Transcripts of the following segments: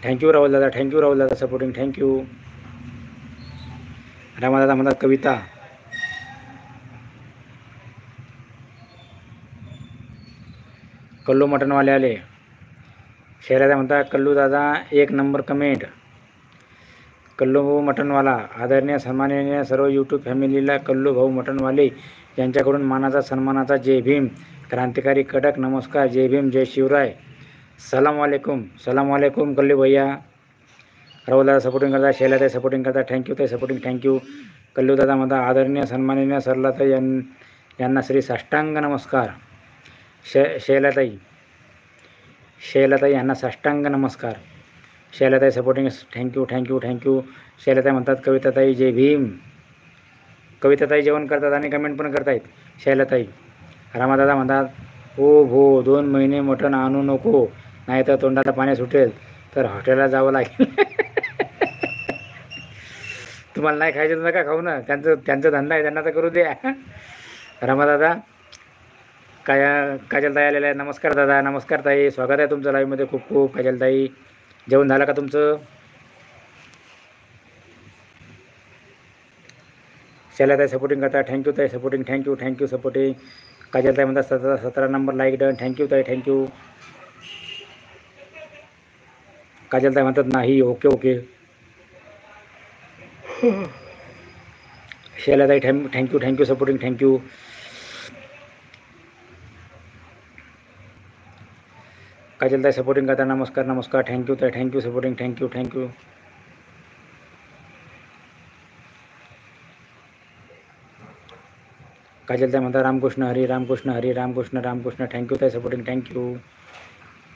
Thank you Rahul दादा, thank you Rahul दादा supporting, thank you. रामादादा म्हणतात कविता. कल्लू मटनवाले आले. शैलादा म्हणतात कल्लू दादा एक नंबर कमेंट. कल्लू मटनवाला, आदरणीय सन्माननीय सर्व यूट्यूब फॅमिलीला कल्लू भाऊ मटनवाले यांच्याकडून मानाचा सन्मानाचा जय भीम, क्रांतिकारी कडक नमस्कार. जय भीम, जय शिवराय, सलाम वालेकुम. सलाम वालेकुम कल्लू भैया. राहुल दादा सपोर्टिंग करता, शैलाताई सपोर्टिंग करता, थँक्यू ताई सपोर्टिंग, थँक्यू. कल्लू दादा म्हणता आदरणीय सन्माननीय सरलाताई यांना श्री साष्टांग नमस्कार. शैलाताई यांना साष्टांग नमस्कार. Shailatai supporting, thank you thank you thank you. Shailatai म्हणतात कविताताई जय भीम. कविताताई जेवण करतात आणि कमेंट पण करतायत. शैलाताई. रामादादा म्हणतात ओ भो 2 महिने मटण आणू नको, नाही तर तोंडाला पाणी सुटेल, तर हॉटेलला जावं लागेल. तुम्हाला नाही खायचं नका खाऊ ना, त्यांचा धंदा आहे, त्यांना तर करू द्या. रामादादा. काजलताई आलेला आहे. नमस्कार दादा. नमस्कार ताई, स्वागत आहे तुमचं लाईव्हमध्ये खूप खूप. काजलताई जेवण झालं का तुमचं? शैलाताई सपोर्टिंग करता, थँक्यू ताई सपोर्टिंग, थँक्यू थँक्यू सपोर्टिंग. काजलताई म्हणतात 17 नंबर लाईक डन, थँक्यू ताई, थँक्यू. काजलताई म्हणतात नाही, ओके ओके. शैलाताई थँक्यू थँक्यू सपोर्टिंग, थँक्यू. काजलताई सपोर्टिंग करता, नमस्कार नमस्कार, थँक्यू ताई, थँक्यू सपोर्टिंग, थँक्यू थँक्यू. काजलताई म्हणतात रामकृष्ण हरी, रामकृष्ण हरी, रामकृष्ण रामकृष्ण. थँक्यू ताई सपोर्टिंग, थँक्यू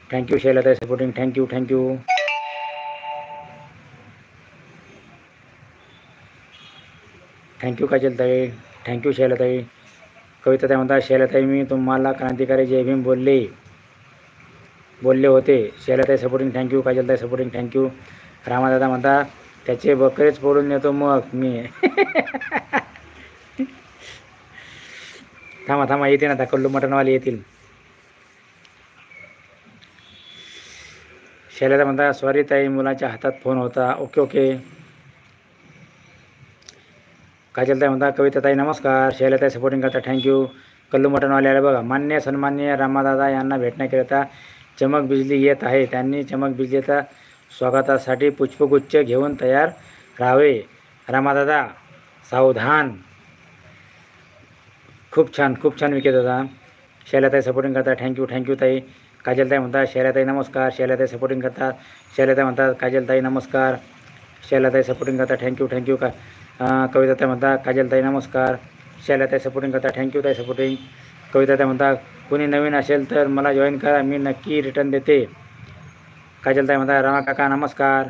थँक्यू. शैलाताई सपोर्टिंग, थँक्यू थँक्यू. थँक्यू काजलताई, थँक्यू शैलाताई. कविताताई म्हणतात शैलाताई मी तुम्हाला क्रांतिकारी जय भीम बोलले होते. शैलाताई सपोर्टिंग, थँक्यू. काजलताई सपोर्टिंग, थँक्यू. रामादादा म्हणतात त्याचे बकरेच पडून येतो मग मी. थांबा थांबा, येते ना आता कल्लू मटनवाले येतील. शैलाताई म्हणतात सॉरी ताई, मुलाच्या हातात फोन होता. Okay okay. काजलताई म्हणतात कविताताई नमस्कार. शैलाताई सपोर्टिंग करता, थँक्यू. कल्लू मटनवाले आले बघा. मान्य सन्माननीय रामादादा यांना भेटण्याकरिता चमक बिजली येत आहे. त्यांनी चमक बिजलीचा स्वागतासाठी पुष्पगुच्छ घेऊन तयार राहावे. रामादादा सावधान. खूप छान विकेत दादा. शैलाताई सपोर्टिंग करतात, थँक्यू थँक्यू ताई. काजलताई म्हणतात शैलाताई नमस्कार. शैलाताई सपोर्टिंग करतात. शैलाताई म्हणतात काजलताई नमस्कार. शैलाताई सपोर्टिंग करतात, थँक्यू थँक्यू. कविताताई म्हणतात काजलताई नमस्कार. शैलाताई सपोर्टिंग करतात, थँक्यू ताई सपोर्टिंग. कविताताई म्हणतात कुणी नवीन असेल तर मला जॉईन करा, मी नक्की रिटर्न देते. काजलताई म्हणतात रामा काका नमस्कार.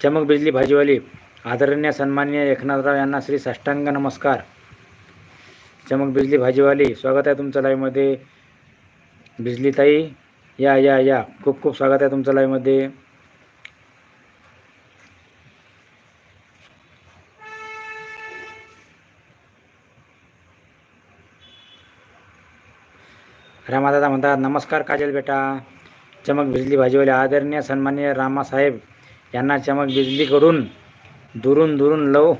चमक बिजली भाजीवाली, आदरणीय सन्माननीय एकनाथराव यांना श्री साष्टांग नमस्कार. चमक बिजली भाजीवाली, स्वागत आहे तुमचं लाईव्हमध्ये. बिजलीताई या या या, खूप खूप स्वागत आहे तुमचं लाईव्हमध्ये. रामादादा म्हणतात नमस्कार काजल बेटा. चमक बिजली भाजीवाले, आदरणीय सन्माननीय रामासाहेब यांना चमक बिजलीकडून दुरून लव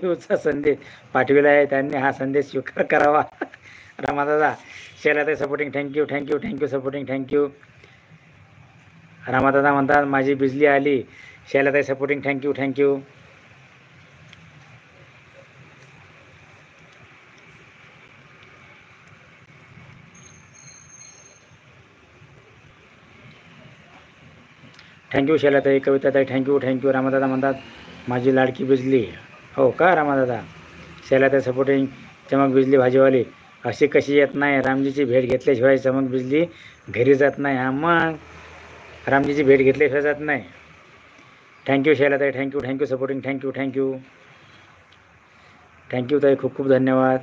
यूचा संदेश पाठविला आहे. त्यांनी हा संदेश स्वीकार करावा. रामादादा. शैलाताई supporting, thank you thank you thank you supporting, thank you. रामादादा म्हणतात माझी बिजली आली. शैलाताई सपोर्टिंग, थँक्यू थँक्यू. थँक्यू शैलाताई. कविताताई थँक्यू थँक्यू. रामादादा म्हणतात माझी लाडकी बिजली. हो का रामादादा. शैलाताई सपोर्टिंग. चमक बिजली भाजीवाली, अशी कशी येत नाही, रामजीची भेट घेतल्याशिवाय चमक बिजली घरी जात नाही. हा मग रामजीची भेट घेतल्याशिवाय जात नाही. थँक्यू शैलाताई, thank you thank you supporting, thank you thank you thank you ताई, खूप खूप धन्यवाद.